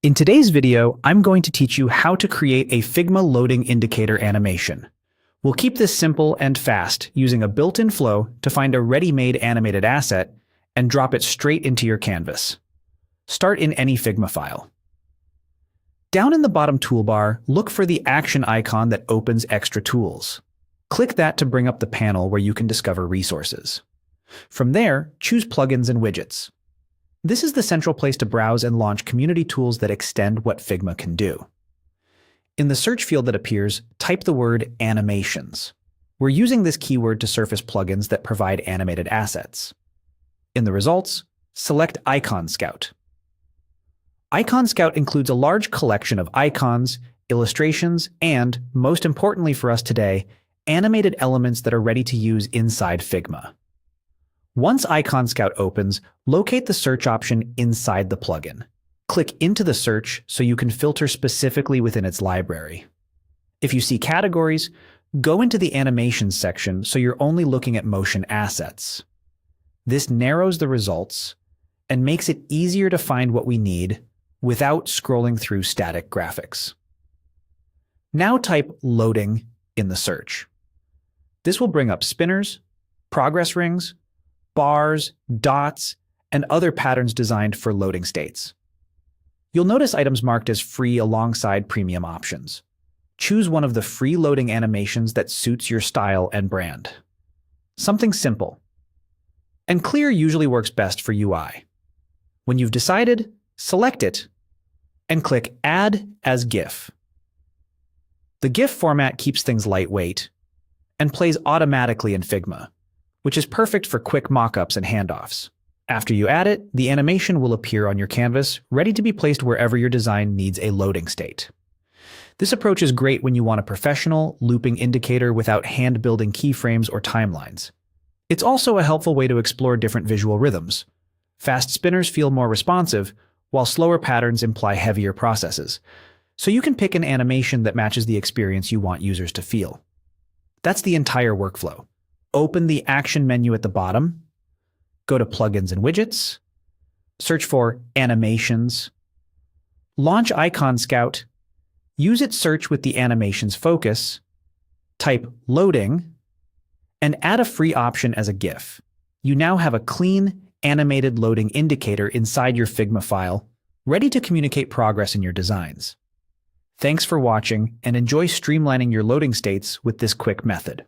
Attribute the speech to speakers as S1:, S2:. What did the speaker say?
S1: In today's video, I'm going to teach you how to create a Figma loading indicator animation. We'll keep this simple and fast, using a built-in flow to find a ready-made animated asset and drop it straight into your canvas. Start in any Figma file. Down in the bottom toolbar, look for the action icon that opens extra tools. Click that to bring up the panel where you can discover resources. From there, choose Plugins and Widgets. This is the central place to browse and launch community tools that extend what Figma can do. In the search field that appears, type the word animations. We're using this keyword to surface plugins that provide animated assets. In the results, select Icon Scout. Icon Scout includes a large collection of icons, illustrations, and, most importantly for us today, animated elements that are ready to use inside Figma. Once Icon Scout opens, locate the search option inside the plugin. Click into the search so you can filter specifically within its library. If you see categories, go into the Animations section so you're only looking at motion assets. This narrows the results and makes it easier to find what we need without scrolling through static graphics. Now type "loading" in the search. This will bring up spinners, progress rings, bars, dots, and other patterns designed for loading states. You'll notice items marked as free alongside premium options. Choose one of the free loading animations that suits your style and brand. Something simple. And clear usually works best for UI. When you've decided, select it and click Add as GIF. The GIF format keeps things lightweight and plays automatically in Figma, which is perfect for quick mock-ups and handoffs. After you add it, the animation will appear on your canvas, ready to be placed wherever your design needs a loading state. This approach is great when you want a professional, looping indicator without hand-building keyframes or timelines. It's also a helpful way to explore different visual rhythms. Fast spinners feel more responsive, while slower patterns imply heavier processes. So you can pick an animation that matches the experience you want users to feel. That's the entire workflow. Open the Action menu at the bottom, go to Plugins and Widgets, search for Animations, launch Icon Scout, use its search with the animation's focus, type Loading, and add a free option as a GIF. You now have a clean, animated loading indicator inside your Figma file, ready to communicate progress in your designs. Thanks for watching, and enjoy streamlining your loading states with this quick method.